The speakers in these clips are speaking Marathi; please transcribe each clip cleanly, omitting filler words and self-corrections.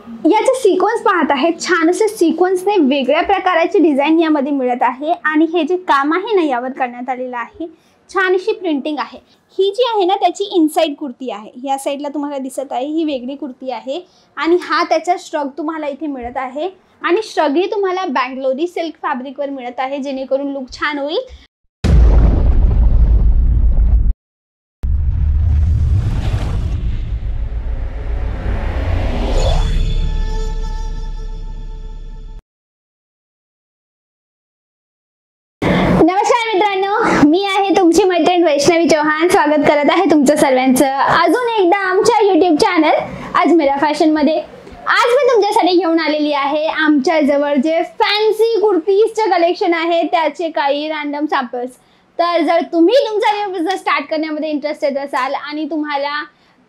याचे सिक्वेन्स पाहत आहे, छान असे सिक्वेन्सने वेगळ्या प्रकारची डिझाइन यामध्ये मिळत आहे आणि हे जे काम आहे ना यावर करण्यात आलेलं आहे, छान अशी प्रिंटिंग आहे। ही जी आहे ना त्याची इनसाइड कुर्ती आहे, या साइडला तुम्हाला दिसत आहे ही वेगळी कुर्ती आहे आणि हा त्याचा श्रग तुम्हाला इथे मिळत आहे आणि श्रगही तुम्हाला बंगलोरी सिल्क फॅब्रिकवर मिळत आहे, जेणेकरून लुक छान होईल। नमस्कार मित्रांनो, मी आहे तुमची मैत्रीण वैष्णवी चौहान। स्वागत करत आहे तुमचं सर्वांचं अजून एकदा आमच्या YouTube चॅनल अजमेरा फॅशन मध्ये। आज मी तुमच्यासाठी घेऊन आलेली आहे आमच्या जवळ जे फॅन्सी कुर्तीजचे कलेक्शन आहे त्याचे काही रॅन्डम सॅम्पल्स। तर जर तुम्ही तुमचा न्यू बिझनेस स्टार्ट करण्यामध्ये इंटरेस्टेड असाल आणि तुम्हाला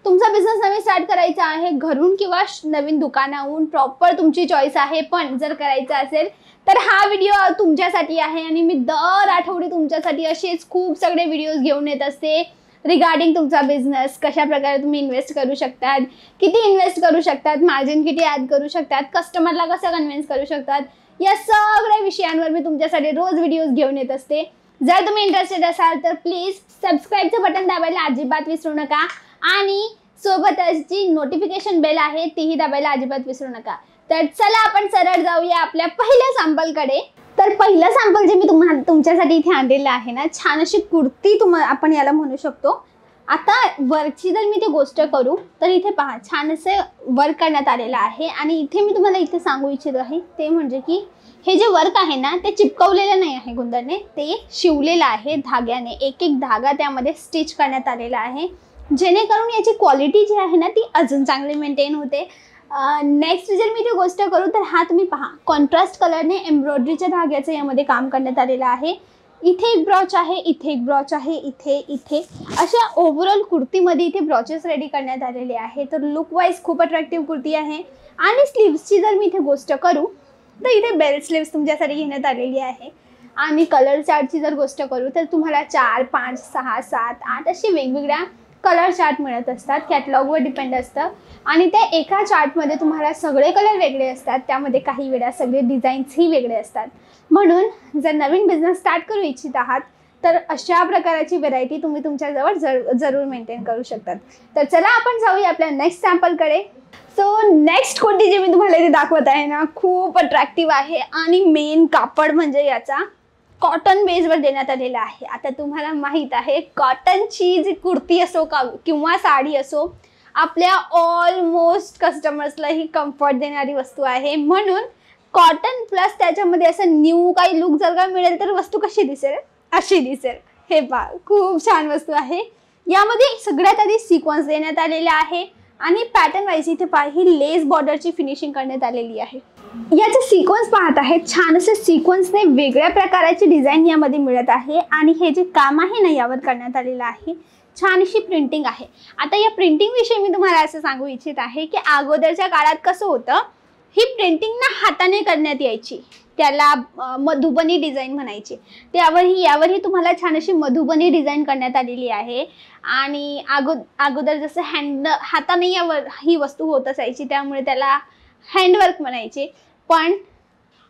तुमचा बिझनेस नवीन स्टार्ट करायचा आहे, घरून किंवा नवीन दुकानाहून, प्रॉपर तुमची चॉईस आहे, पण जर करायचं असेल तर हा व्हिडिओ तुमच्यासाठी आहे। आणि मी दर आठवडी तुमच्यासाठी असेच खूप सगळे व्हिडिओज घेऊन येत असते रिगार्डिंग तुमचा बिझनेस, कशा प्रकारे तुम्ही इन्वेस्ट करू शकतात, किती इन्वेस्ट करू शकतात, मार्जिन किती ॲड करू शकतात, कस्टमरला कसं कन्व्हिन्स करू शकतात, या सगळ्या विषयांवर मी तुमच्यासाठी रोज व्हिडिओज घेऊन येत असते। जर तुम्ही इंटरेस्टेड असाल तर प्लीज सबस्क्राईबचं बटन दाबायला अजिबात विसरू नका आणि सोबतच जी नोटिफिकेशन बेल आहे तीही दाबायला अजिबात विसरू नका। तर चला आपण सरळ जाऊया आपल्या पहिल्या सॅम्पलकडे। तर पहिला सॅम्पल जे मी तुमच्यासाठी इथे आणलेला आहे ना, छान अशी कुर्ती आपण याला म्हणू शकतो। आता वर्कची जर मी ती गोष्ट करू तर इथे पहा, छान असे वर्क करण्यात आलेलं आहे आणि इथे मी तुम्हाला इथे सांगू इच्छित आहे ते म्हणजे की हे जे वर्क आहे ना ते चिपकवलेलं नाही आहे गुंदरने, ते शिवलेलं आहे धाग्याने। एक एक धागा त्यामध्ये स्टिच करण्यात आलेला आहे, जेणेकरून याची क्वालिटी जी आहे ना ती अजून चांगली मेंटेन होते। नेक्स्ट जर मी ती गोष्ट करू तर हा तुम्ही पहा, कॉन्ट्रास्ट कलरने एम्ब्रॉयडरीच्या धाग्याचं यामध्ये काम करण्यात आलेलं आहे। इथे एक ब्रॉच आहे, इथे एक ब्रॉच आहे, इथे अशा ओव्हरऑल कुर्तीमध्ये इथे ब्रॉचेस रेडी करण्यात आलेले आहे। तर लुक वाईज खूप अट्रॅक्टिव्ह कुर्ती आहे। आणि स्लीव्सची जर मी इथे गोष्ट करू तर इथे बेल स्लीव्स तुमच्यासाठी घेण्यात आलेली आहे। आणि कलर चार्टची जर गोष्ट करू तर तुम्हाला 4, 5, 6, 7, 8 अशी वेगवेगळ्या कलर चार्ट मिळत असतात, कॅटलॉगवर डिपेंड असतं आणि त्या एका चार्टमध्ये तुम्हाला सगळे कलर वेगळे असतात, त्यामध्ये काही वेळा सगळे डिझाईन्सही वेगळे असतात। म्हणून जर नवीन बिझनेस स्टार्ट करू इच्छित आहात तर अशा प्रकारची व्हरायटी तुम्ही तुमच्याजवळ जरूर मेंटेन करू शकतात। तर चला आपण जाऊया आपल्या नेक्स्ट सॅम्पलकडे। सो नेक्स्ट कुर्ती जी मी तुम्हाला इथे दाखवत आहे ना, खूप अट्रॅक्टिव्ह आहे आणि मेन कापड म्हणजे याचा कॉटन बेसवर देण्यात आलेला आहे। आता तुम्हाला माहित आहे कॉटनची जी कुर्ती असो किंवा साडी असो, आपल्या ऑलमोस्ट कस्टमर्सला ही कम्फर्ट देणारी वस्तू आहे। म्हणून कॉटन प्लस त्याच्यामध्ये असं न्यू काही लुक जर का मिळेल तर वस्तू कशी दिसेल, अशी दिसेल। हे पहा, खूप छान वस्तू आहे। यामध्ये सगळ्यात आधी सिक्वेन्स देण्यात आलेला आहे आणि पॅटर्न वाईज इथे पहा ही लेस बॉर्डरची फिनिशिंग करण्यात आलेली आहे। याचे सिक्वेन्स पाहत आहे, छान असे सिक्वेन्सने वेगळ्या प्रकारची डिझाइन यामध्ये मिळत आहे आणि हे जे काम आहे ना यावर करण्यात आलेलं आहे, छान अशी प्रिंटिंग आहे। आता या प्रिंटिंग विषयी मी तुम्हाला असं सांगू इच्छित आहे की अगोदरच्या काळात कसं होतं, ही प्रिंटिंग ना हाताने करण्यात यायची, त्याला मधुबनी डिझाइन म्हणायची। यावरही तुम्हाला छान अशी मधुबनी डिझाइन करण्यात आलेली आहे। आणि अगोदर जसं हाताने यावर ही वस्तू होत असायची त्यामुळे त्याला हँडवर्क म्हणायचे, पण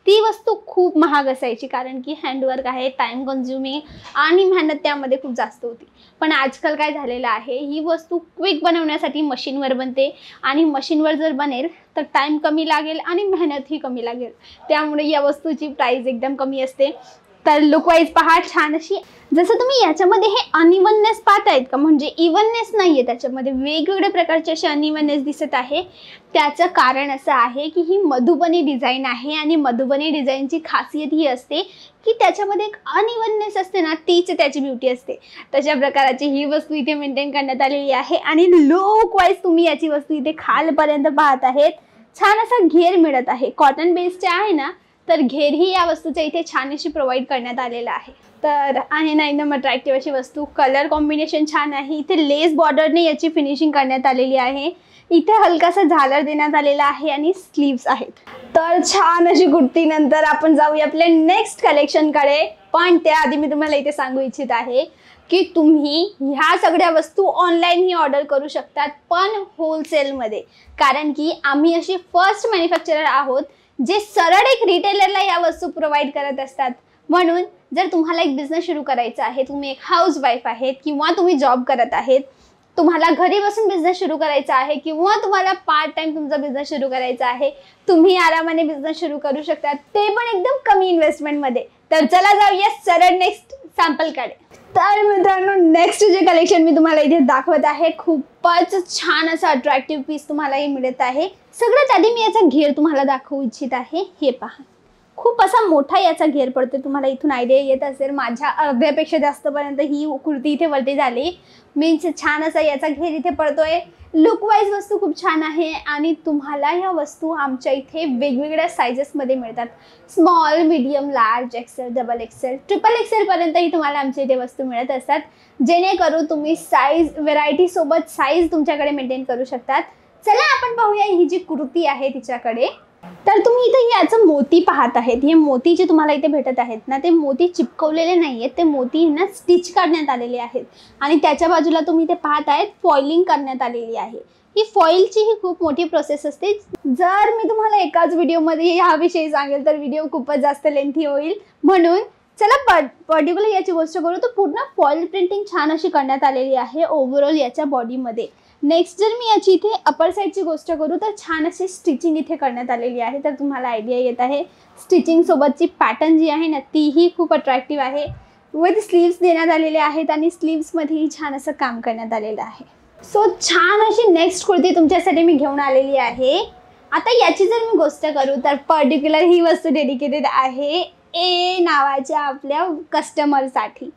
ती वस्तू खूप महाग असायची कारण की हँडवर्क आहे, टाइम कन्झ्युमिंग आणि मेहनत त्यामध्ये खूप जास्त होती। पण आजकाल काय झालेलं आहे, ही वस्तू क्विक बनवण्यासाठी मशीनवर बनते आणि मशीनवर जर बनेल तर टाइम कमी लागेल आणि मेहनतही कमी लागेल, त्यामुळे या वस्तूची प्राइस एकदम कमी असते। तर लुक वाईज पहा, छान अशी, जसं तुम्ही याच्यामध्ये हे अनइवननेस पाहतायत का, म्हणजे इवननेस नाहीये, त्याच्यामध्ये वेगवेगळ्या प्रकारचे असे अनइवननेस दिसत आहे। त्याचं कारण असं आहे की ही मधुबनी डिझाइन आहे आणि मधुबनी डिझाइनची खासियत ही असते की त्याच्यामध्ये एक अनइवननेस असते ना, तीच त्याची ब्युटी असते। तशा प्रकारची ही वस्तू इथे मेंटेन करण्यात आलेली आहे आणि लुक वाईज तुम्ही याची वस्तू इथे खालपर्यंत पाहत आहेत, छान असा घेर मिळत आहे। कॉटन बेसचे आहे ना, तर घेरही या वस्तूच्या इथे छान अशी प्रोव्हाइड करण्यात आलेला आहे। तर आहे ना एकदम अट्रॅक्टिव्ह अशी वस्तू, कलर कॉम्बिनेशन छान आहे। इथे लेस बॉर्डरने याची फिनिशिंग करण्यात आलेली आहे, इथे हलकासा झालर देण्यात आलेला आहे आणि स्लीव्स आहेत। तर छान अशी कुर्ती नंतर आपण जाऊया आपल्या नेक्स्ट कलेक्शनकडे, पण त्याआधी मी तुम्हाला इथे सांगू इच्छित आहे की तुम्ही ह्या सगळ्या वस्तू ऑनलाईनही ऑर्डर करू शकतात, पण होलसेलमध्ये. कारण की आम्ही अशी फर्स्ट मॅन्युफॅक्चरर आहोत जे सरळ एक रिटेलरला या वस्तू प्रोव्हाइड करत असतात. म्हणून जर तुम्हाला एक बिझनेस सुरू करायचा आहे, तुम्ही एक हाऊसवाईफ आहेत किंवा तुम्ही जॉब करत आहेत, तुम्हाला घरी बसून बिझनेस सुरू करायचा आहे किंवा तुम्हाला पार्ट टाइम तुमचा बिझनेस सुरू करायचा आहे, तुम्ही आरामाने बिझनेस सुरू करू शकता, ते पण एकदम कमी इन्व्हेस्टमेंटमध्ये. तर चला जाऊया सरळ नेक्स्ट सॅम्पलकडे. तर मित्रांनो, नेक्स्ट जे कलेक्शन मी तुम्हाला इथे दाखवत आहे, खूपच छान असं अट्रॅक्टिव्ह पीस तुम्हाला हे मिळत आहे. सगळ्यात आधी मी याचा घेर तुम्हाला दाखवू इच्छित आहे. हे पहा, खूप असा मोठा याचा घेर पडतो. तुम्हाला इथून आयडिया येत असेल, माझ्या अर्ध्यापेक्षा जास्त पर्यंत ही कुर्ती इथे वरती झाली. मीन्स छान असा याचा घेर इथे पडतोय. लुक वाईज वस्तू खूप छान आहे आणि तुम्हाला ह्या वस्तू आमच्या इथे वेगवेगळ्या साइजेसमध्ये मिळतात. Small, medium, large, XL, double XL, triple XL पर्यंतही तुम्हाला आमच्या इथे वस्तू मिळत असतात, जेणेकरून तुम्ही साईज व्हेरायटी सोबत साईज तुमच्याकडे मेंटेन करू शकतात. चला आपण पाहूया ही जी कुर्ती आहे तिच्याकडे. तर तुम्ही इथे याचं मोती पाहत आहेत. हे मोती जे तुम्हाला इथे भेटत आहेत ना, ते मोती चिपकवलेले नाही आहेत, ते मोती ना स्टिच करण्यात आलेले आहेत. आणि त्याच्या बाजूला तुम्ही ते पाहत आहेत फॉइलिंग करण्यात आलेली आहे. ही फॉइलची ही खूप मोठी प्रोसेस असते. जर मी तुम्हाला एकाच व्हिडिओमध्ये याविषयी सांगेल तर व्हिडिओ खूपच जास्त लेंथी होईल. म्हणून चला पर्टिक्युलर याची गोष्ट करू तर पूर्ण फॉइल प्रिंटिंग छान अशी करण्यात आलेली आहे ओव्हरऑल याच्या बॉडीमध्ये. नेक्स्ट जर मी याची इथे अपर साईडची गोष्ट करू तर छान अशी स्टिचिंग इथे करण्यात आलेली आहे. तर तुम्हाला आयडिया येत आहे स्टिचिंग सोबतची पॅटर्न जी आहे ना, तीही खूप अट्रॅक्टिव्ह आहे. विथ स्लीव्स देण्यात आलेले आहेत आणि स्लीव्समध्येही छान असं काम करण्यात आलेलं आहे. सो छान अशी नेक्स्ट कुर्ती तुमच्यासाठी मी घेऊन आलेली आहे. आता याची जर मी गोष्ट करू तर पर्टिक्युलर ही वस्तू डेडिकेटेड आहे ए नावाच्या आपल्या कस्टमरसाठी.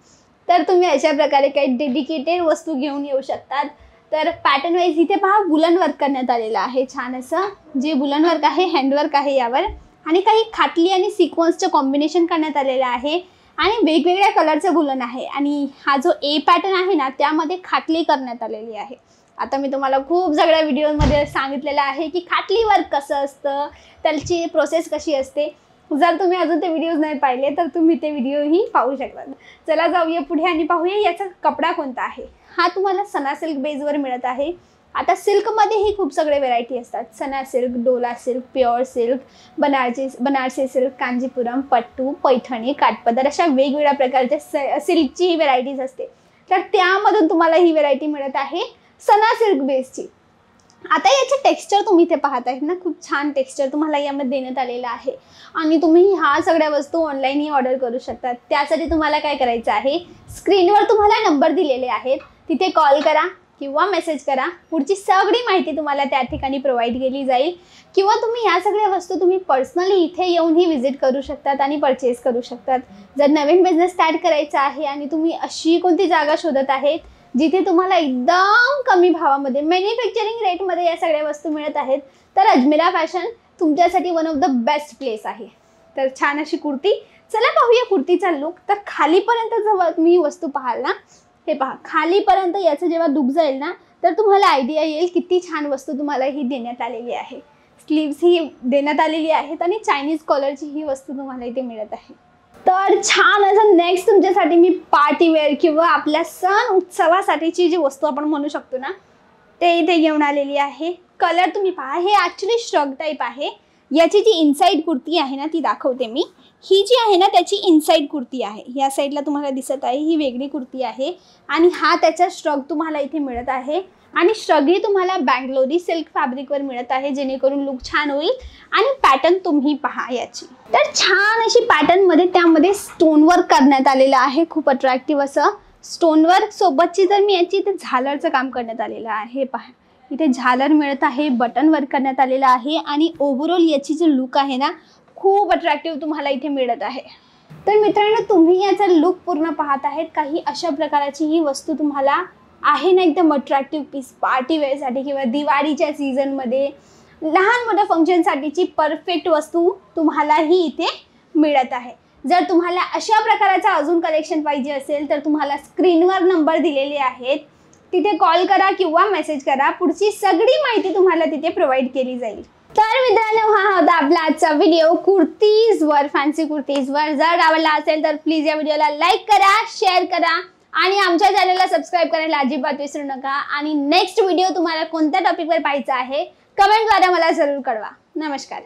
तर तुम्ही अशा प्रकारे काही डेडिकेटेड वस्तू घेऊन येऊ शकतात. तर पॅटर्न वाईज इथे पहा वुलन वर्क करण्यात आलेलं आहे. छान असं जे वुलन वर्क आहे, हँडवर्क आहे यावर, आणि काही खाटली आणि सिक्वन्सचं कॉम्बिनेशन करण्यात आलेलं आहे आणि वेगवेगळ्या कलरचं वुलन आहे. आणि हा जो ए पॅटर्न आहे ना, त्यामध्ये खाटली करण्यात आलेली आहे. आता मी तुम्हाला खूप सगळ्या व्हिडिओमध्ये सांगितलेलं आहे की खाटली वर्क कसं असतं, त्याची प्रोसेस कशी असते. जर तुम्ही अजून ते व्हिडिओज नाही पाहिले तर तुम्ही ते व्हिडिओही पाहू शकता. चला जाऊया पुढे आणि पाहूया याचा कपडा कोणता आहे. हा तुम्हाला सना सिल्क बेसवर मिळत आहे. आता सिल्कमध्येही खूप सगळे व्हेरायटी असतात. Sana silk, Dola silk, pure silk, Banarasi silk, Kanjipuram, pattu, Paithani, काठपदर, अशा वेगवेगळ्या प्रकारच्या सिल्कची व्हेरायटीज असते. तर त्यामधून तुम्हाला ही व्हेरायटी मिळत आहे सना सिल्क बेसची. आता याचे टेक्स्चर तुम्ही इथे पाहत आहेत ना, खूप छान टेक्स्चर तुम्हाला यामध्ये देण्यात आलेलं आहे. आणि तुम्ही ह्या सगळ्या वस्तू ऑनलाईनही ऑर्डर करू शकतात. त्यासाठी तुम्हाला काय करायचं आहे, स्क्रीनवर तुम्हाला नंबर दिलेले आहेत, तिथे कॉल करा किंवा मेसेज करा. पुढची सगळी माहिती तुम्हाला त्या ठिकाणी प्रोव्हाइड केली जाईल. किंवा तुम्ही ह्या सगळ्या वस्तू तुम्ही पर्सनली इथे येऊनही व्हिजिट करू शकतात आणि परचेस करू शकतात. जर नवीन बिझनेस स्टार्ट करायचा आहे आणि तुम्ही अशी कोणती जागा शोधत आहेत जिथे तुम्हाला एकदम कमी भावामध्ये मॅन्युफॅक्चरिंग रेटमध्ये या सगळ्या वस्तू मिळत आहेत, तर अजमेरा फॅशन तुमच्यासाठी one of the best place आहे. तर छान अशी कुर्ती. चला पाहूया कुर्तीचा लुक. तर खालीपर्यंत जेव्हा तुम्ही वस्तू पाहाल ना, हे पहा खालीपर्यंत याचं जेव्हा लुक जाईल ना, तर तुम्हाला आयडिया येईल किती छान वस्तू तुम्हाला ही देण्यात आलेली आहे. स्लीव्स ही देण्यात आलेली आहेत आणि चायनीज कॉलरची ही वस्तू तुम्हाला इथे मिळत आहे. तर छान असं नेक्स्ट तुमच्यासाठी मी पार्टीवेअर किंवा आपल्या सण उत्सवासाठीची जी वस्तू आपण म्हणू शकतो ना, ते इथे घेऊन आलेली आहे. कलर तुम्ही पहा, हे ॲक्च्युली श्रग टाईप आहे. याची जी इनसाइड कुर्ती आहे ना, ती दाखवते मी. ही जी आहे ना, त्याची इनसाइड कुर्ती आहे. या साईडला तुम्हाला दिसत आहे ही वेगळी कुर्ती आहे आणि हा त्याचा श्रग तुम्हाला इथे मिळत आहे. आणि श्रग ही तुम्हाला बँगलोरी सिल्क फॅब्रिकवर मिळत आहे, जेणेकरून लुक छान होईल. आणि पॅटर्न तुम्ही पहा याची. तर छान अशी पॅटर्नमध्ये त्यामध्ये स्टोन वर्क करण्यात आलेलं आहे, खूप अट्रॅक्टिव्ह असं. स्टोन वर्क सोबतची जर मी याची इथे झालरचं काम करण्यात आलेलं आहे. पहा इथे झालर मिळत आहे, बटन वर्क करण्यात आलेलं आहे आणि ओव्हरऑल याची जी लुक आहे ना, खूप अट्रॅक्टिव्ह तुम्हाला इथे मिळत आहे. तर मित्रांनो, तुम्ही याचा लुक पूर्ण पाहत आहेत. काही अशा प्रकारची ही वस्तू तुम्हाला आहे ना, एकदम अट्रॅक्टिव्ह पीस पार्टीवेअरसाठी किंवा दिवाळीच्या सीझनमध्ये लहान मोठ्या फंक्शनसाठीची परफेक्ट वस्तू तुम्हाला ही इथे मिळत आहे. जर तुम्हाला अशा प्रकारचा अजून कलेक्शन पाहिजे असेल तर तुम्हाला स्क्रीनवर नंबर दिलेले आहेत, तिथे कॉल करा किंवा मेसेज करा. पुढची सगळी माहिती तुम्हाला तिथे प्रोव्हाइड केली जाईल. तर मित्रांनो, हा होता आपला आजचा व्हिडिओ कुर्तीजवर, फॅन्सी कुर्तीजवर. जर आवडला असेल तर प्लीज या व्हिडिओला लाईक करा, शेअर करा आणि आमच्या चॅनलला सबस्क्राईब करायला अजिबात विसरू नका. आणि नेक्स्ट व्हिडिओ तुम्हाला कोणत्या टॉपिकवर पाहायचा आहे कमेंटद्वारे मला जरूर कळवा. नमस्कार.